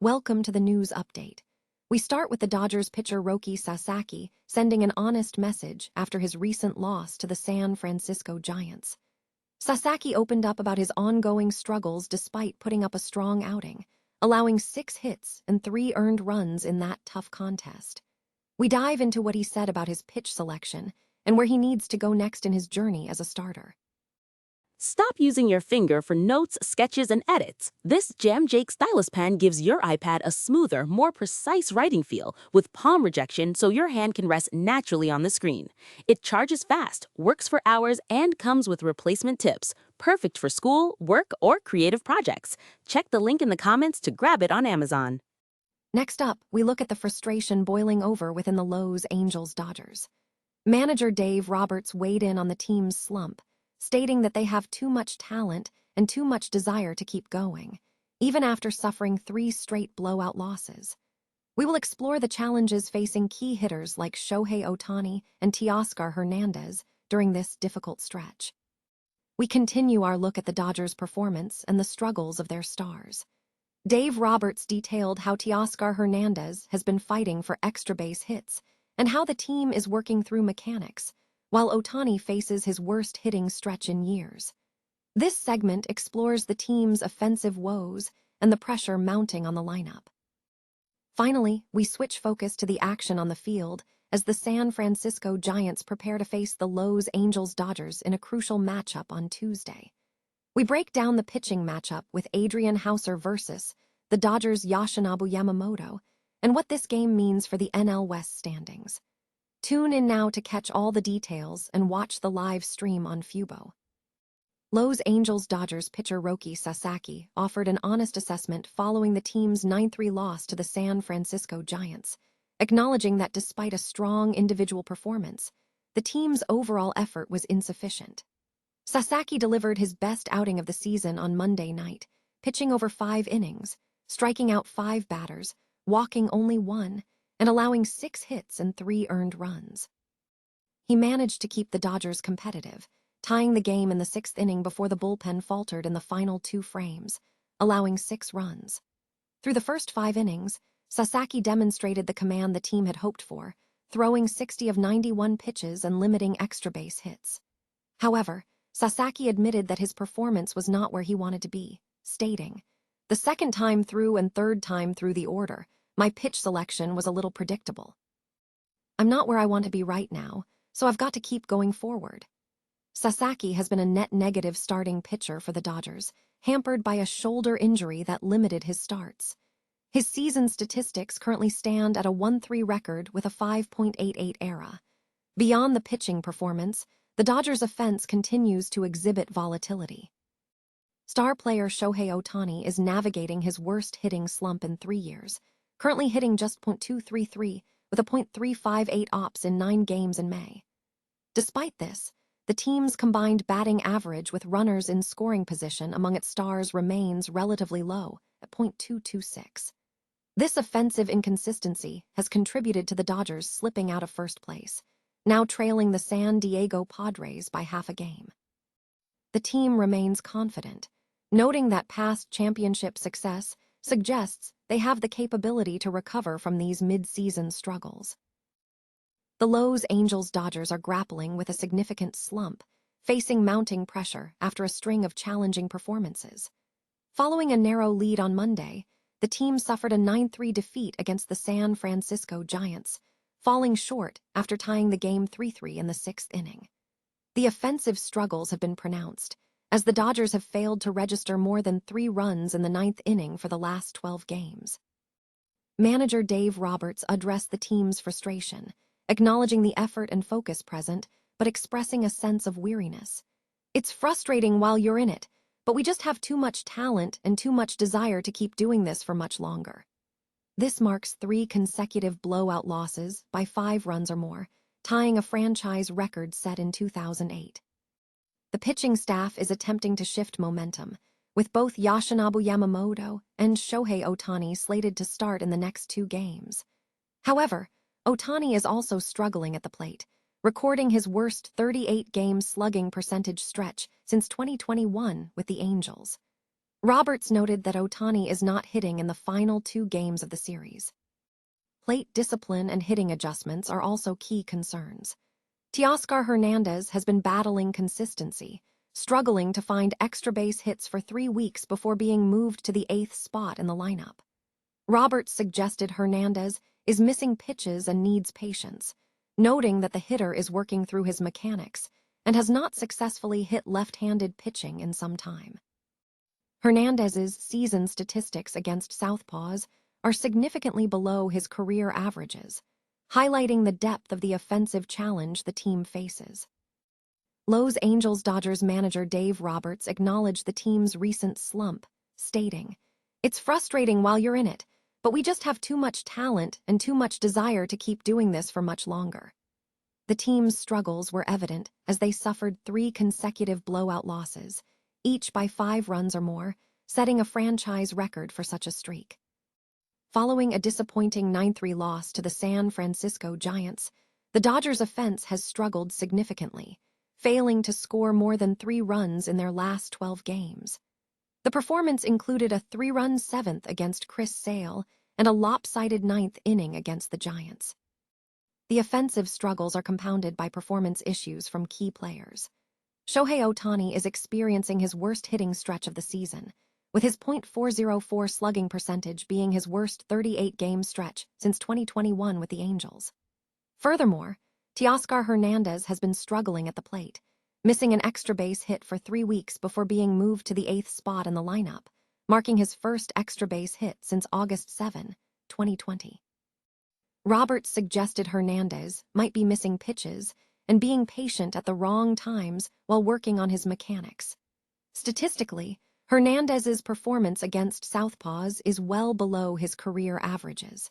Welcome to the news update. We start with the Dodgers pitcher Roki Sasaki sending an honest message after his recent loss to the San Francisco Giants. Sasaki opened up about his ongoing struggles despite putting up a strong outing, allowing 6 hits and 3 earned runs in that tough contest. We dive into what he said about his pitch selection and where he needs to go next in his journey as a starter. Stop using your finger for notes, sketches, and edits. This Jam Jake stylus pen gives your iPad a smoother, more precise writing feel with palm rejection so your hand can rest naturally on the screen. It charges fast, works for hours, and comes with replacement tips. Perfect for school, work, or creative projects. Check the link in the comments to grab it on Amazon. Next up, we look at the frustration boiling over within the Los Angeles Dodgers. Manager Dave Roberts weighed in on the team's slump, stating that they have too much talent and too much desire to keep going, even after suffering 3 straight blowout losses. We will explore the challenges facing key hitters like Shohei Ohtani and Teoscar Hernández during this difficult stretch. We continue our look at the Dodgers' performance and the struggles of their stars. Dave Roberts detailed how Teoscar Hernández has been fighting for extra base hits and how the team is working through mechanics, while Ohtani faces his worst hitting stretch in years. This segment explores the team's offensive woes and the pressure mounting on the lineup. Finally, we switch focus to the action on the field as the San Francisco Giants prepare to face the Los Angeles Dodgers in a crucial matchup on Tuesday. We break down the pitching matchup with Adrian Houser versus the Dodgers' Yoshinobu Yamamoto and what this game means for the NL West standings. Tune in now to catch all the details and watch the live stream on Fubo. Los Angeles Dodgers pitcher Roki Sasaki offered an honest assessment following the team's 9-3 loss to the San Francisco Giants, acknowledging that despite a strong individual performance, the team's overall effort was insufficient. Sasaki delivered his best outing of the season on Monday night, pitching over 5 innings, striking out 5 batters, walking only 1, and allowing 6 hits and 3 earned runs. He managed to keep the Dodgers competitive, tying the game in the 6th inning before the bullpen faltered in the final 2 frames, allowing 6 runs. Through the first 5 innings, Sasaki demonstrated the command the team had hoped for, throwing 60 of 91 pitches and limiting extra base hits. However, Sasaki admitted that his performance was not where he wanted to be, stating, "The second time through and third time through the order, my pitch selection was a little predictable. I'm not where I want to be right now, so I've got to keep going forward." Sasaki has been a net negative starting pitcher for the Dodgers, hampered by a shoulder injury that limited his starts. His season statistics currently stand at a 1-3 record with a 5.88 ERA. Beyond the pitching performance, the Dodgers' offense continues to exhibit volatility. Star player Shohei Ohtani is navigating his worst hitting slump in 3 years, currently hitting just .233 with a .358 OPS in 9 games in May. Despite this, the team's combined batting average with runners in scoring position among its stars remains relatively low at .226. This offensive inconsistency has contributed to the Dodgers slipping out of first place, now trailing the San Diego Padres by half a game. The team remains confident, noting that past championship success suggests they have the capability to recover from these mid-season struggles. The Los Angeles Dodgers are grappling with a significant slump, facing mounting pressure after a string of challenging performances. Following a narrow lead on Monday, the team suffered a 9-3 defeat against the San Francisco Giants, falling short after tying the game 3-3 in the 6th inning. The offensive struggles have been pronounced, as the Dodgers have failed to register more than 3 runs in the 9th inning for the last 12 games. Manager Dave Roberts addressed the team's frustration, acknowledging the effort and focus present, but expressing a sense of weariness. "It's frustrating while you're in it, but we just have too much talent and too much desire to keep doing this for much longer." This marks 3 consecutive blowout losses by 5 runs or more, tying a franchise record set in 2008. The pitching staff is attempting to shift momentum, with both Yoshinobu Yamamoto and Shohei Ohtani slated to start in the next 2 games. However, Ohtani is also struggling at the plate, recording his worst 38-game slugging percentage stretch since 2021 with the Angels. Roberts noted that Ohtani is not hitting in the final 2 games of the series. Plate discipline and hitting adjustments are also key concerns. Teoscar Hernández has been battling consistency, struggling to find extra base hits for 3 weeks before being moved to the 8th spot in the lineup. Roberts suggested Hernández is missing pitches and needs patience, noting that the hitter is working through his mechanics and has not successfully hit left-handed pitching in some time. Hernández's season statistics against southpaws are significantly below his career averages, highlighting the depth of the offensive challenge the team faces. Los Angeles Dodgers manager Dave Roberts acknowledged the team's recent slump, stating, "It's frustrating while you're in it, but we just have too much talent and too much desire to keep doing this for much longer." The team's struggles were evident as they suffered 3 consecutive blowout losses, each by 5 runs or more, setting a franchise record for such a streak. Following a disappointing 9-3 loss to the San Francisco Giants, the Dodgers' offense has struggled significantly, failing to score more than 3 runs in their last 12 games. The performance included a 3-run 7th against Chris Sale and a lopsided 9th inning against the Giants. The offensive struggles are compounded by performance issues from key players. Shohei Ohtani is experiencing his worst hitting stretch of the season, with his .404 slugging percentage being his worst 38-game stretch since 2021 with the Angels. Furthermore, Teoscar Hernández has been struggling at the plate, missing an extra base hit for 3 weeks before being moved to the 8th spot in the lineup, marking his first extra base hit since August 7, 2020. Roberts suggested Hernández might be missing pitches and being patient at the wrong times while working on his mechanics. Statistically, Hernández's performance against southpaws is well below his career averages.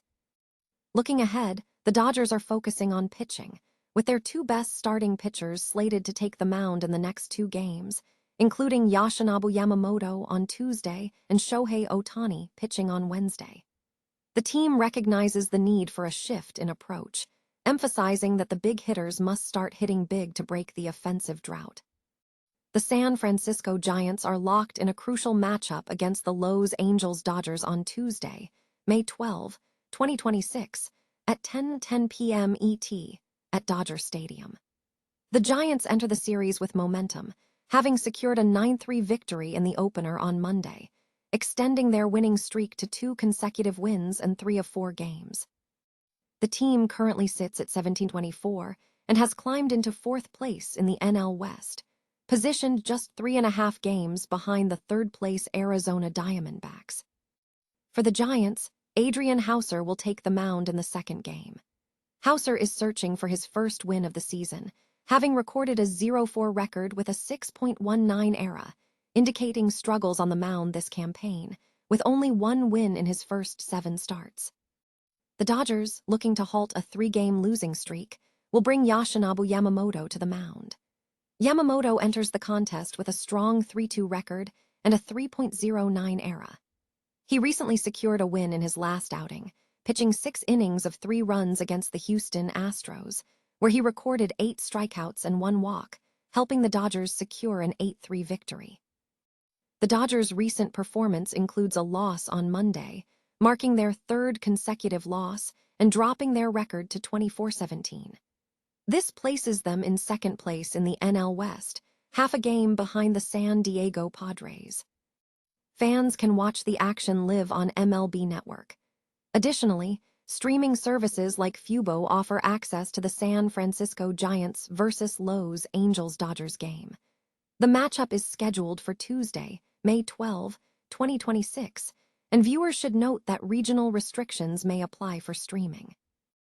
Looking ahead, the Dodgers are focusing on pitching, with their 2 best starting pitchers slated to take the mound in the next 2 games, including Yoshinobu Yamamoto on Tuesday and Shohei Ohtani pitching on Wednesday. The team recognizes the need for a shift in approach, emphasizing that the big hitters must start hitting big to break the offensive drought. The San Francisco Giants are locked in a crucial matchup against the Los Angeles Dodgers on Tuesday, May 12, 2026, at 10:10 p.m. ET at Dodger Stadium. The Giants enter the series with momentum, having secured a 9-3 victory in the opener on Monday, extending their winning streak to 2 consecutive wins in 3 of 4 games. The team currently sits at 17-24 and has climbed into 4th place in the NL West, positioned just 3.5 games behind the 3rd-place Arizona Diamondbacks. For the Giants, Adrian Houser will take the mound in the 2nd game. Houser is searching for his first win of the season, having recorded a 0-4 record with a 6.19 ERA, indicating struggles on the mound this campaign, with only 1 win in his first 7 starts. The Dodgers, looking to halt a 3-game losing streak, will bring Yoshinobu Yamamoto to the mound. Yamamoto enters the contest with a strong 3-2 record and a 3.09 ERA. He recently secured a win in his last outing, pitching 6 innings of 3 runs against the Houston Astros, where he recorded 8 strikeouts and 1 walk, helping the Dodgers secure an 8-3 victory. The Dodgers' recent performance includes a loss on Monday, marking their 3rd consecutive loss and dropping their record to 24-17. This places them in 2nd place in the NL West, half a game behind the San Diego Padres. Fans can watch the action live on MLB Network. Additionally, streaming services like Fubo offer access to the San Francisco Giants versus Los Angeles Dodgers game. The matchup is scheduled for Tuesday, May 12, 2026, and viewers should note that regional restrictions may apply for streaming.